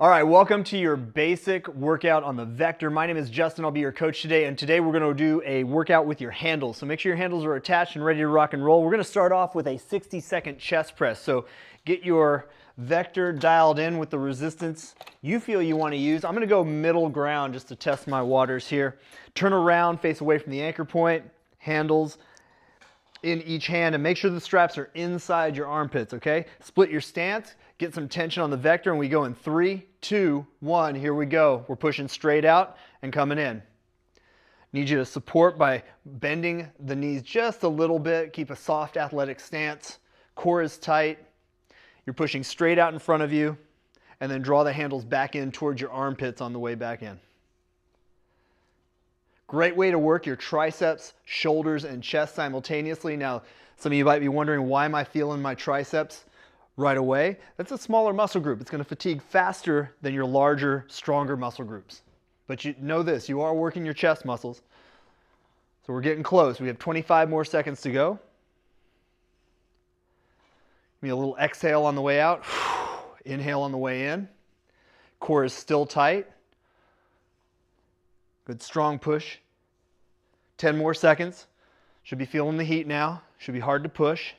All right, welcome to your basic workout on the Vector. My name is Justin, I'll be your coach today, and today we're gonna do a workout with your handles. So make sure your handles are attached and ready to rock and roll. We're gonna start off with a 60-second chest press. So get your Vector dialed in with the resistance you feel you wanna use. I'm gonna go middle ground just to test my waters here. Turn around, face away from the anchor point, handles in each hand, and make sure the straps are inside your armpits, okay? Split your stance, get some tension on the Vector, and we go in 3, 2, 1, here we go. We're pushing straight out and coming in. Need you to support by bending the knees just a little bit, keep a soft athletic stance, core is tight, you're pushing straight out in front of you, and then draw the handles back in towards your armpits on the way back in. Great way to work your triceps, shoulders, and chest simultaneously. Now, some of you might be wondering, why am I feeling my triceps right away? That's a smaller muscle group. It's going to fatigue faster than your larger, stronger muscle groups. But you know this, you are working your chest muscles. So we're getting close. We have 25 more seconds to go. Give me a little exhale on the way out. Inhale on the way in. Core is still tight. Good strong push. 10 more seconds. Should be feeling the heat now. Should be hard to push.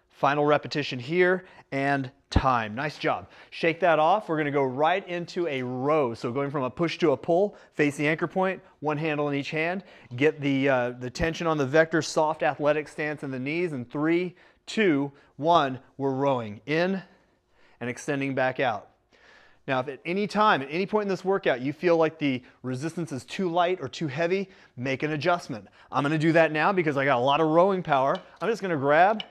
Final repetition here and time. Nice job. Shake that off. We're going to go right into a row. So going from a push to a pull, face the anchor point, one handle in each hand. Get the tension on the Vector, soft athletic stance in the knees. And 3, 2, 1, we're rowing in and extending back out. Now, if at any time, at any point in this workout, you feel like the resistance is too light or too heavy, make an adjustment. I'm going to do that now because I got a lot of rowing power. I'm just going to grab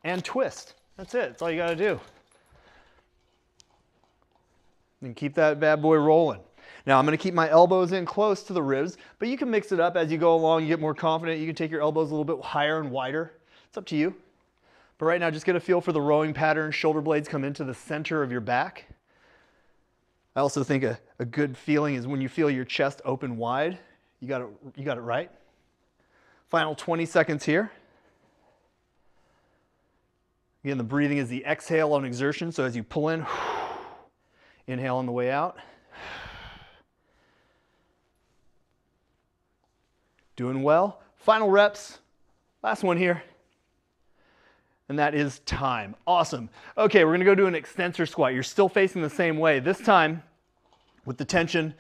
and twist. That's it. That's all you got to do. And keep that bad boy rolling. Now, I'm going to keep my elbows in close to the ribs, but you can mix it up as you go along. You get more confident. You can take your elbows a little bit higher and wider. It's up to you. But right now, just get a feel for the rowing pattern. Shoulder blades come into the center of your back. I also think a good feeling is when you feel your chest open wide. You got it right. Final 20 seconds here. Again, the breathing is the exhale on exertion. So as you pull in, inhale on the way out. Doing well. Final reps. Last one here. And that is time. Awesome. Okay, we're going to go do an extensor squat. You're still facing the same way. This time, with the tension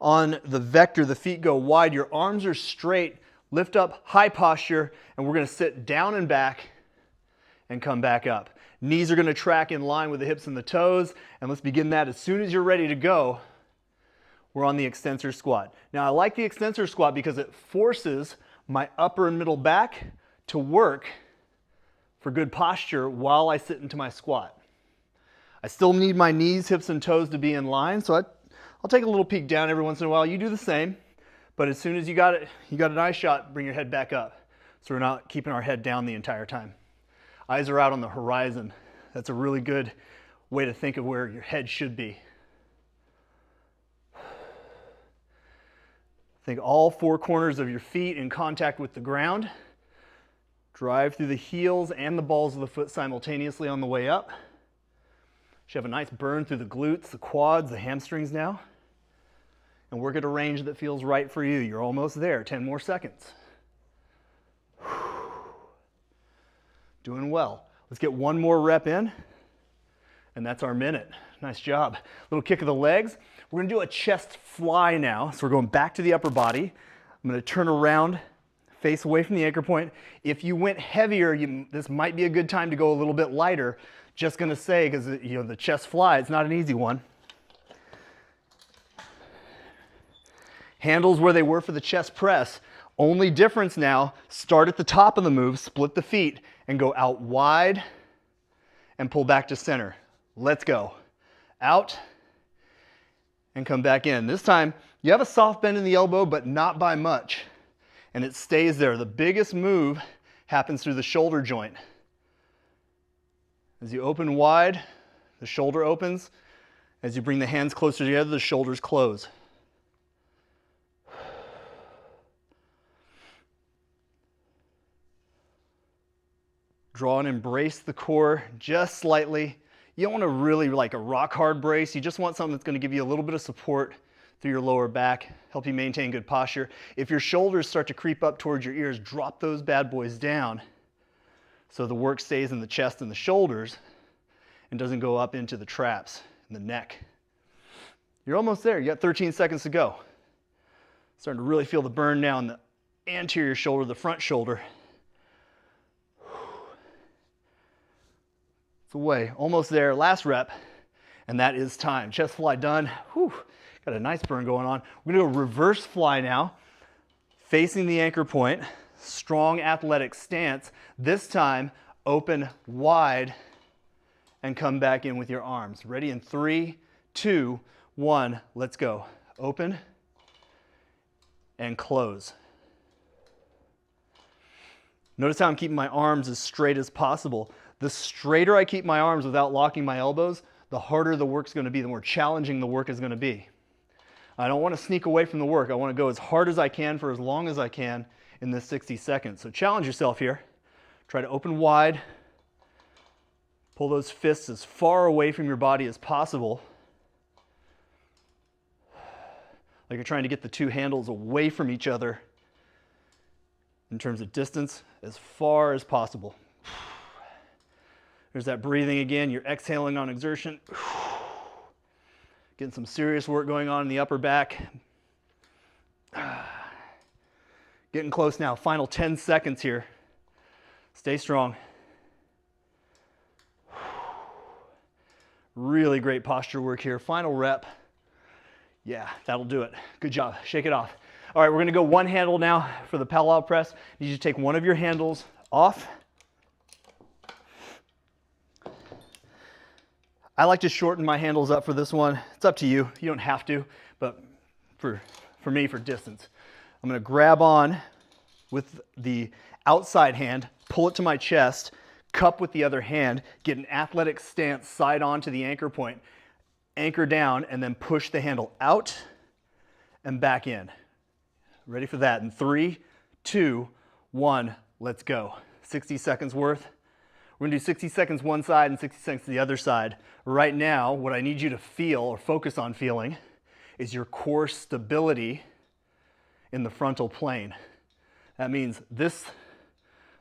on the Vector, the feet go wide. Your arms are straight. Lift up, high posture, and we're going to sit down and back and come back up. Knees are going to track in line with the hips and the toes. And let's begin that as soon as you're ready to go. We're on the extensor squat. Now, I like the extensor squat because it forces my upper and middle back to work for good posture while I sit into my squat. I still need my knees, hips, and toes to be in line, so I'll take a little peek down every once in a while. You do the same, but as soon as you got an eye shot, bring your head back up so we're not keeping our head down the entire time. Eyes are out on the horizon. That's a really good way to think of where your head should be. Think all 4 corners of your feet in contact with the ground. Drive through the heels and the balls of the foot simultaneously on the way up. Should have a nice burn through the glutes, the quads, the hamstrings now. And work at a range that feels right for you. You're almost there. 10 more seconds. Doing well. Let's get one more rep in. And that's our minute. Nice job. Little kick of the legs. We're going to do a chest fly now. So we're going back to the upper body. I'm going to turn around, face away from the anchor point. If you went heavier, this might be a good time to go a little bit lighter. Just going to say, because the chest fly, it's not an easy one. Handles where they were for the chest press. Only difference now, start at the top of the move, split the feet, and go out wide and pull back to center. Let's go. Out and come back in. This time, you have a soft bend in the elbow, but not by much. And it stays there. The biggest move happens through the shoulder joint. As you open wide, the shoulder opens. As you bring the hands closer together, the shoulders close. Draw and embrace the core just slightly. You don't want to really like a rock hard brace. You just want something that's going to give you a little bit of support through your lower back, help you maintain good posture. If your shoulders start to creep up towards your ears, drop those bad boys down so the work stays in the chest and the shoulders and doesn't go up into the traps and the neck. You're almost there. You got 13 seconds to go. Starting to really feel the burn now in the anterior shoulder, the front shoulder. It's away, almost there, last rep, and that is time. Chest fly done. Whew. Got a nice burn going on. We're gonna go reverse fly now, facing the anchor point, strong athletic stance. This time, open wide and come back in with your arms. Ready in 3, 2, 1, let's go. Open and close. Notice how I'm keeping my arms as straight as possible. The straighter I keep my arms without locking my elbows, the harder the work's gonna be, the more challenging the work is gonna be. I don't want to sneak away from the work. I want to go as hard as I can for as long as I can in this 60 seconds. So challenge yourself here. Try to open wide. Pull those fists as far away from your body as possible. Like you're trying to get the two handles away from each other in terms of distance as far as possible. There's that breathing again. You're exhaling on exertion. Getting some serious work going on in the upper back. Getting close now. Final 10 seconds here. Stay strong. Really great posture work here. Final rep. Yeah, that'll do it. Good job. Shake it off. All right, we're going to go one handle now for the parallel press. You need to take one of your handles off. I like to shorten my handles up for this one. It's up to you. You don't have to, but for me, for distance. I'm gonna grab on with the outside hand, pull it to my chest, cup with the other hand, get an athletic stance side on to the anchor point, anchor down, and then push the handle out and back in. Ready for that in 3, 2, 1, let's go. 60 seconds worth. We're gonna do 60 seconds one side and 60 seconds the other side. Right now, what I need you to feel or focus on feeling is your core stability in the frontal plane. That means this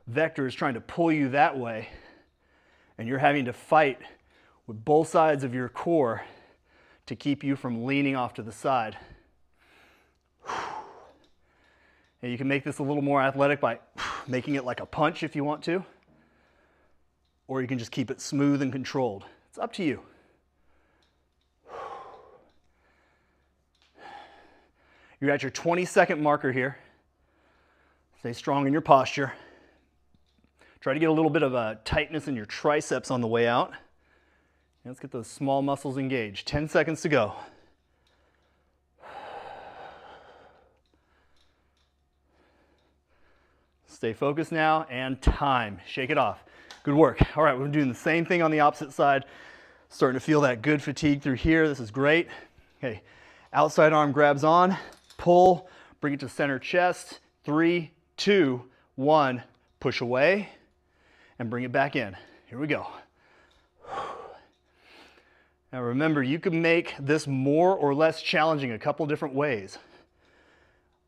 vector is trying to pull you that way, and you're having to fight with both sides of your core to keep you from leaning off to the side. And you can make this a little more athletic by making it like a punch if you want to. Or you can just keep it smooth and controlled. It's up to you. You're at your 20-second marker here. Stay strong in your posture. Try to get a little bit of a tightness in your triceps on the way out. And let's get those small muscles engaged. 10 seconds to go. Stay focused now, and time. Shake it off. Good work. All right, we're doing the same thing on the opposite side. Starting to feel that good fatigue through here. This is great. Okay, outside arm grabs on, pull, bring it to center chest. 3, 2, 1, push away, and bring it back in. Here we go. Now remember, you can make this more or less challenging a couple different ways.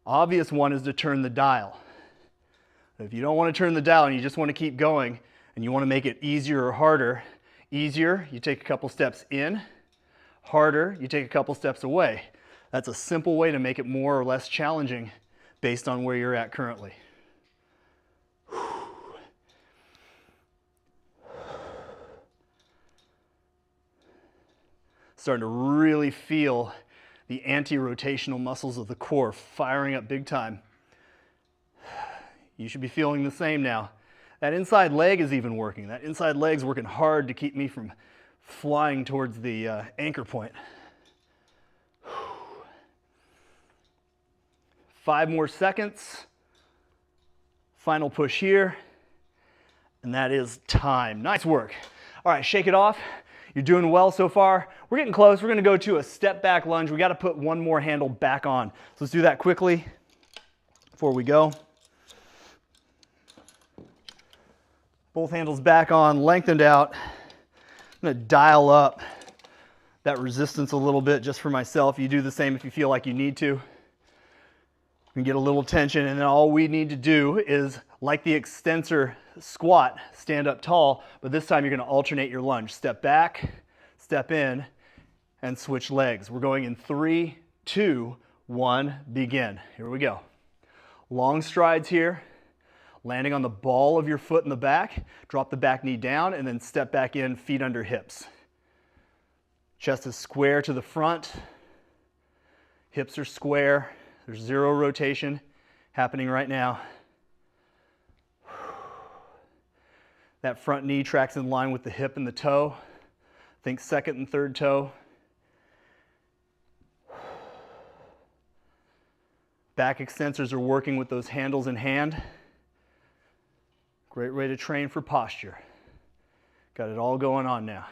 Obvious one is to turn the dial. If you don't want to turn the dial and you just want to keep going, and you want to make it easier or harder, easier, you take a couple steps in, harder, you take a couple steps away. That's a simple way to make it more or less challenging based on where you're at currently. Starting to really feel the anti-rotational muscles of the core firing up big time. You should be feeling the same now. That inside leg is even working. That inside leg's working hard to keep me from flying towards the anchor point. 5 more seconds. Final push here. And that is time. Nice work. All right, shake it off. You're doing well so far. We're getting close. We're gonna go to a step back lunge. We gotta put one more handle back on. So let's do that quickly before we go. Both handles back on, lengthened out. I'm gonna dial up that resistance a little bit just for myself. You do the same if you feel like you need to. You can get a little tension, and then all we need to do is, like the extensor squat, stand up tall, but this time you're gonna alternate your lunge. Step back, step in, and switch legs. We're going in 3, 2, 1, begin. Here we go. Long strides here, landing on the ball of your foot in the back, drop the back knee down, and then step back in, feet under hips. Chest is square to the front, hips are square, there's 0 rotation happening right now. That front knee tracks in line with the hip and the toe. Think second and third toe. Back extensors are working with those handles in hand. Great way to train for posture. Got it all going on now.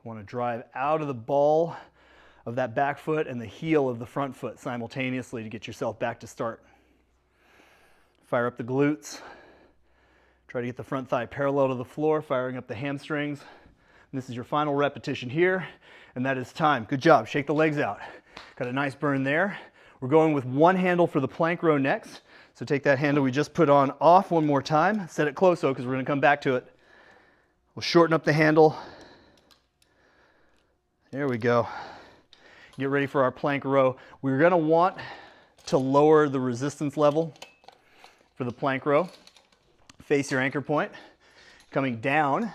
Want to drive out of the ball of that back foot and the heel of the front foot simultaneously to get yourself back to start. Fire up the glutes. Try to get the front thigh parallel to the floor, firing up the hamstrings. And this is your final repetition here, and that is time. Good job. Shake the legs out. Got a nice burn there. We're going with one handle for the plank row next. So take that handle we just put on off one more time. Set it close though, because we're going to come back to it. We'll shorten up the handle. There we go. Get ready for our plank row. We're going to want to lower the resistance level for the plank row. Face your anchor point. Coming down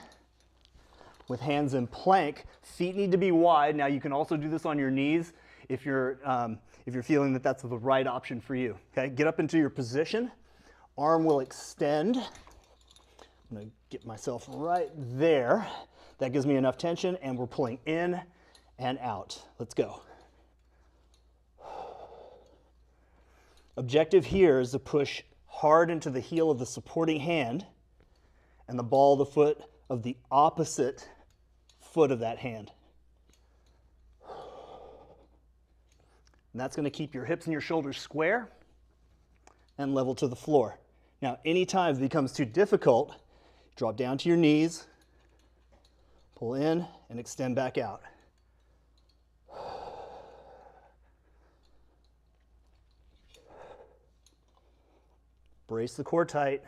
with hands in plank. Feet need to be wide. Now you can also do this on your knees if you're feeling that that's the right option for you. Okay, get up into your position. Arm will extend. I'm going to get myself right there. That gives me enough tension, and we're pulling in and out. Let's go. Objective here is to push hard into the heel of the supporting hand and the ball of the foot of the opposite foot of that hand. And that's going to keep your hips and your shoulders square and level to the floor. Now, anytime it becomes too difficult, drop down to your knees, pull in, and extend back out. Brace the core tight.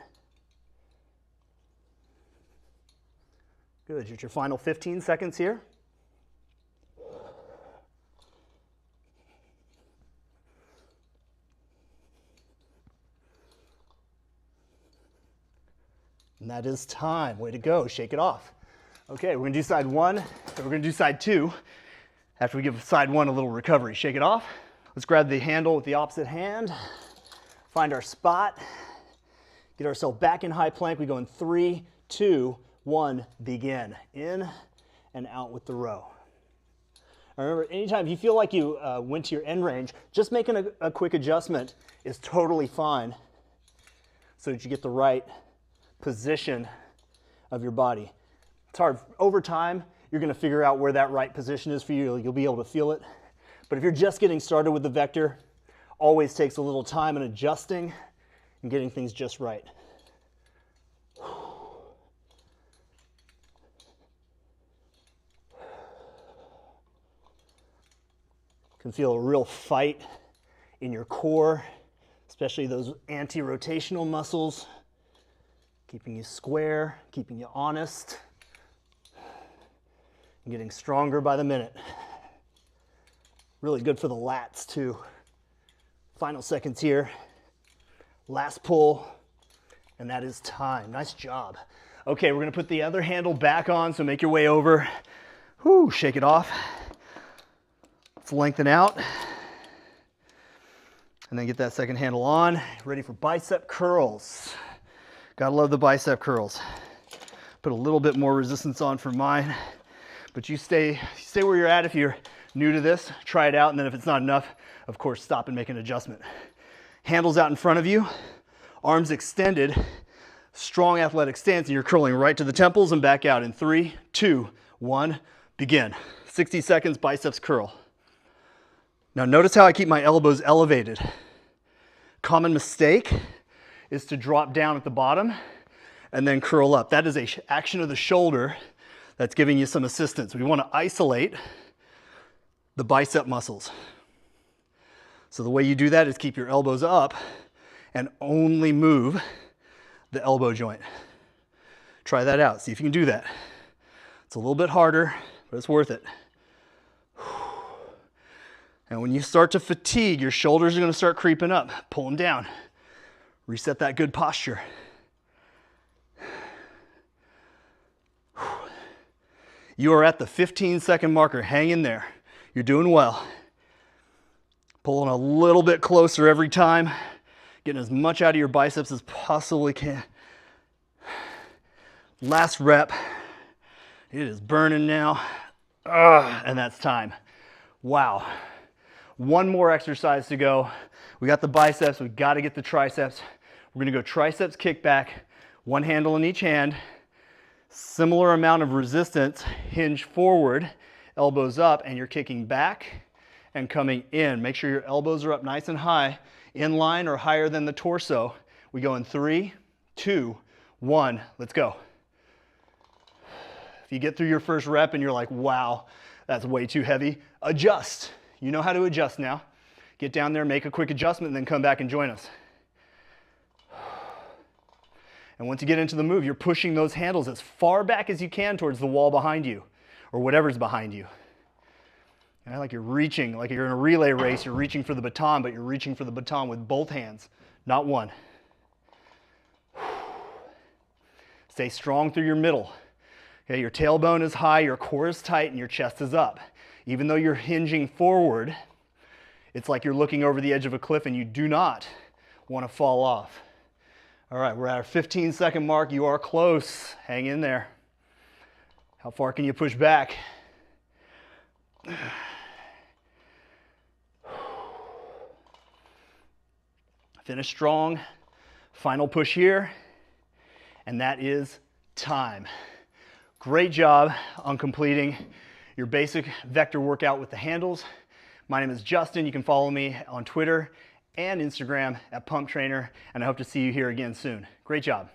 Good. Here's your final 15 seconds here. And that is time. Way to go. Shake it off. Okay, we're going to do side one, and we're going to do side two after we give side one a little recovery. Shake it off. Let's grab the handle with the opposite hand. Find our spot. Get ourselves back in high plank. We go in 3, 2, 1, begin. In and out with the row. Remember, anytime you feel like you went to your end range, just making a quick adjustment is totally fine so that you get the right position of your body. It's hard. Over time, you're going to figure out where that right position is for you. You'll be able to feel it. But if you're just getting started with the vector, always takes a little time in adjusting and getting things just right. Can feel a real fight in your core, especially those anti-rotational muscles, keeping you square, keeping you honest, and getting stronger by the minute. Really good for the lats too. Final seconds here. Last pull, and that is time. Nice job. Okay, we're gonna put the other handle back on, so make your way over. Whoo, shake it off. Let's lengthen out. And then get that second handle on. Ready for bicep curls. Gotta love the bicep curls. Put a little bit more resistance on for mine, but you stay where you're at if you're new to this. Try it out, and then if it's not enough, of course, stop and make an adjustment. Handles out in front of you, arms extended, strong athletic stance, and you're curling right to the temples and back out in 3, 2, 1, begin. 60 seconds, biceps curl. Now notice how I keep my elbows elevated. Common mistake is to drop down at the bottom and then curl up. That is an action of the shoulder that's giving you some assistance. We want to isolate the bicep muscles. So the way you do that is keep your elbows up and only move the elbow joint. Try that out. See if you can do that. It's a little bit harder, but it's worth it. And when you start to fatigue, your shoulders are going to start creeping up. Pull them down. Reset that good posture. You are at the 15-second marker. Hang in there. You're doing well. Pulling a little bit closer every time. Getting as much out of your biceps as possibly can. Last rep. It is burning now. And that's time. Wow. One more exercise to go. We got the biceps. We've got to get the triceps. We're going to go triceps kickback. One handle in each hand. Similar amount of resistance. Hinge forward. Elbows up. And you're kicking back and coming in. Make sure your elbows are up nice and high. In line or higher than the torso. We go in 3, 2, 1. Let's go. If you get through your first rep and you're like, wow, that's way too heavy, adjust. You know how to adjust now. Get down there, make a quick adjustment, and then come back and join us. And once you get into the move, you're pushing those handles as far back as you can towards the wall behind you, or whatever's behind you. And like you're reaching, like you're in a relay race, you're reaching for the baton, but you're reaching for the baton with both hands, not one. Stay strong through your middle. Okay, your tailbone is high, your core is tight, and your chest is up. Even though you're hinging forward, it's like you're looking over the edge of a cliff and you do not want to fall off. All right, we're at our 15-second mark. You are close. Hang in there. How far can you push back? Finish strong. Final push here. And that is time. Great job on completing your basic vector workout with the handles. My name is Justin. You can follow me on Twitter and Instagram at Pump Trainer, and I hope to see you here again soon. Great job.